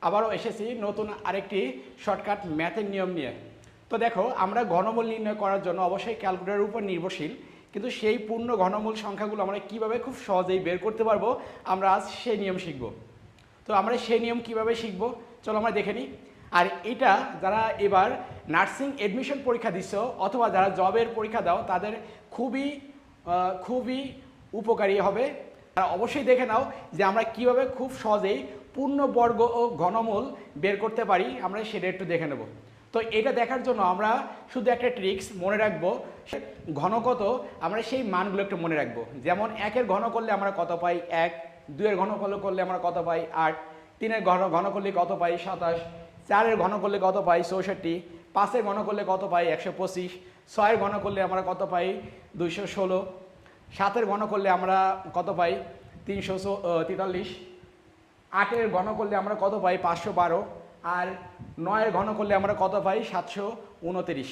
আবারও এসেছি নতুন আরেকটি শর্টকাট ম্যাথের নিয়ম নিয়ে। তো দেখো, আমরা ঘনমূল নির্ণয় করার জন্য অবশ্যই ক্যালকুলেটরের উপর নির্ভরশীল, কিন্তু সেই পূর্ণ ঘনমূল সংখ্যাগুলো আমরা কিভাবে খুব সহজেই বের করতে পারবো, আমরা আজ সেই নিয়ম শিখব। তো আমরা সেই নিয়ম কিভাবে শিখব, চলো আমরা দেখে নিই। আর এটা যারা এবার নার্সিং এডমিশন পরীক্ষা দিচ্ছ অথবা যারা জবের পরীক্ষা দাও, তাদের খুবই উপকারী হবে। তারা অবশ্যই দেখে নাও যে আমরা কিভাবে খুব সহজেই পূর্ণবর্গ ও ঘনমূল বের করতে পারি, আমরা সেটা একটু দেখে নেব। তো এটা দেখার জন্য আমরা শুধু একটা ট্রিক্স মনে রাখবো, ঘন কত আমরা সেই মানগুলো একটু মনে রাখবো। যেমন 1-এর ঘন করলে আমরা কত পাই 1, 2-এর ঘন করলে আমরা কত পাই 8, 3-এর ঘন করলে কত পাই 27, 4-এর ঘন করলে কত পাই 64, 5-এর ঘন করলে কত পাই 125, 6-এর ঘন করলে আমরা কত পাই 216, 7-এর ঘন করলে আমরা কত পাই 343, 8-এর ঘন করলে আমরা কত পাই 512, আর 9-এর ঘন করলে আমরা কত পাই 729।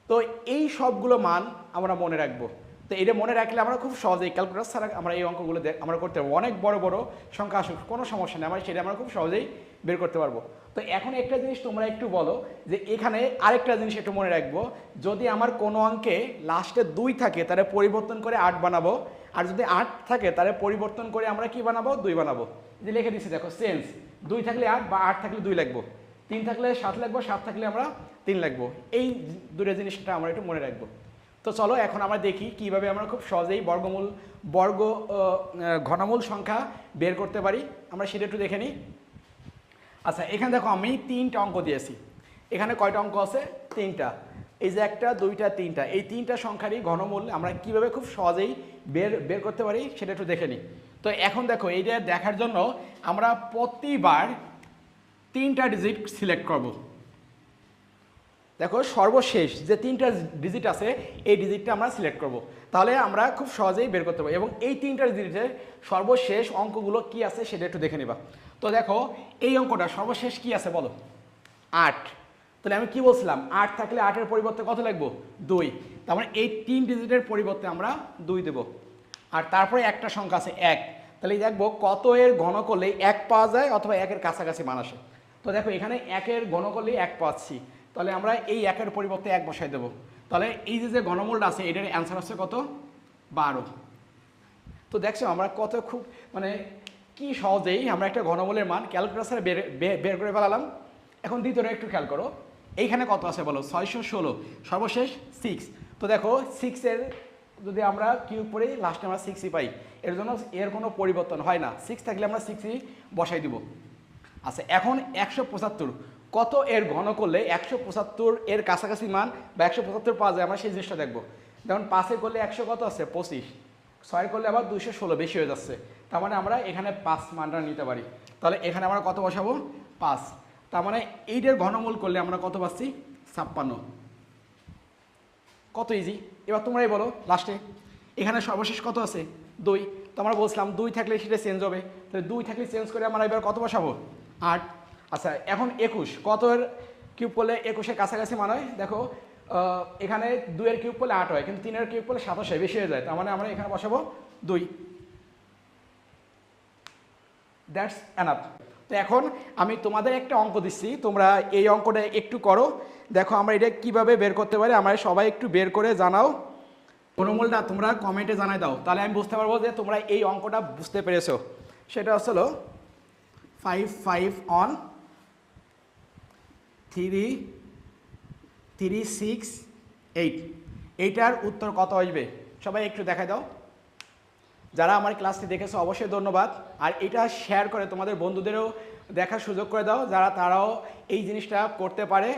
তো এই সবগুলো মান আমরা মনে রাখবো। তো এটা মনে রাখলে আমরা খুব সহজেই ক্যালকুলেটর ছাড়া আমরা এই অঙ্কগুলো আমরা করতে পারবো। অনেক বড় বড় সংখ্যা আসুক কোনো সমস্যা নেই, সেটা আমরা খুব সহজেই বের করতে পারবো। তো এখন একটা জিনিস তোমরা একটু বলো যে এখানে আরেকটা জিনিস একটু মনে রাখবো, যদি আমার কোনো অঙ্কে লাস্টে 2 থাকে তাহলে পরিবর্তন করে 8 বানাবো, আর যদি 8 থাকে তাহলে পরিবর্তন করে আমরা কি বানাবো 2 বানাবো। যে লিখে দিচ্ছি দেখো, চেঞ্জ 2 থাকলে 8 বা 8 থাকলে 2 লিখবো, 3 থাকলে 7 লিখবো, 7 থাকলে আমরা 3 লিখবো। এই দুটো জিনিসটা আমরা একটু মনে রাখবো। তো চলো এখন আমরা দেখি কিভাবে আমরা খুব সহজেই ঘনমূল সংখ্যা বের করতে পারি, আমরা সেটা একটু দেখে নিই। আচ্ছা, এখানে দেখো আমি 3টা অঙ্ক দিয়েছি। এখানে কয়টা অঙ্ক আছে 3টা। এই যে 1টা 2টা 3টা, এই 3টা সংখ্যারই ঘনমূল আমরা কিভাবে খুব সহজেই বের করতে পারি সেটা একটু দেখে নিই। তো এখন দেখো, এইটা দেখার জন্য আমরা প্রতিবার 3টা ডিজিট সিলেক্ট করব। দেখো সর্বশেষ যে 3টা ডিজিট আছে এই ডিজিটটা আমরা সিলেক্ট করব, তাহলে আমরা খুব সহজেই বের করতে পারি। এবং এই 3টা ডিজিটের সর্বশেষ অঙ্কগুলো কি আছে সেটা একটু দেখে নিবা। তো দেখো এই অঙ্কটা সর্বশেষ কি আছে বলো 8। তাহলে আমি কি বলছিলাম, 8 থাকলে 8-এর পরিবর্তে কত লিখবো 2। তার মানে এই 3 ডিজিটের পরিবর্তে আমরা 2 দেব। আর তারপরে একটা সংখ্যা আছে 1। তাহলে দেখবো কত এর ঘন করলে 1 পাওয়া যায় অথবা 1-এর কাছাকাছি মান আসে। তো দেখো এখানে 1-এর ঘন করলে 1 পাচ্ছি, তাহলে আমরা এই 1-এর পরিবর্তে 1 বসাই দেবো। তাহলে এই যে ঘনমূলটা আছে এটার অ্যান্সার হচ্ছে কত 12। তো দেখছো আমরা কত খুব কি সহজেই আমরা একটা ঘনমূলের মান ক্যালকুলেটরে বের করে ফেলালাম। এখন দ্বিতীয়টা একটু খেয়াল করো, এইখানে কত আছে বলো 616, সর্বশেষ 6। তো দেখো 6-এর যদি আমরা কিউব করি লাস্টে আমরা 6ই পাই, এর জন্য এর কোনো পরিবর্তন হয় না, 6 থাকলে আমরা 6ই বসাই দিব। আচ্ছা, এখন 175 কত এর ঘন করলে 175 এর কাছাকাছি মান বা 175 পাওয়া যায়, আমরা সেই জিনিসটা দেখবো। যেমন 5-এ করলে 100 কত আছে 25, 6 করলে আবার 216 বেশি হয়ে যাচ্ছে, তার মানে আমরা এখানে 5 মানটা নিতে পারি। তাহলে এখানে আমরা কত বসাবো 5। তার মানে এইটার ঘনমূল করলে আমরা কত পাচ্ছি 56। কত ইজি, এবার তোমরাই বলো লাস্টে এখানে সর্বশেষ কত আছে 2। তো আমরা বলছিলাম 2 থাকলে সেটা চেঞ্জ হবে, তাহলে 2 থাকলে চেঞ্জ করে আমরা এবার কত বসাবো 8। আচ্ছা, এখন 21 কত এর কিউব করলে 21-এর কাছাকাছি মান হয়, দেখো এখানে 2-এর কিউব করলে 8 হয়, কিন্তু 3-এর কিউব করলে 27 হয়, বেশি হয়ে যায়, তার মানে আমরা এখানে বসাবো 2। That's enough. তো এখন আমি তোমাদের একটা অঙ্ক দিচ্ছি, তোমরা এই অঙ্কটা একটু করো, দেখো আমরা এটা কিভাবে বের করতে পারি, আমরা সবাই একটু বের করে জানাও। ঘনমূলটা তোমরা কমেন্টে জানাই দাও, তাহলে আমি বুঝতে পারবো যে তোমরা এই অঙ্কটা বুঝতে পেরেছো। সেটা হচ্ছিল 5 on 3 6 8। এইটার উত্তর কত আসবে সবাই একটু দেখাই দাও। যারা আমার ক্লাসটি দেখেছো অবশ্যই ধন্যবাদ, আর এটা শেয়ার করে তোমাদের বন্ধুদেরও দেখার সুযোগ করে দাও, তারাও এই জিনিসটা করতে পারে।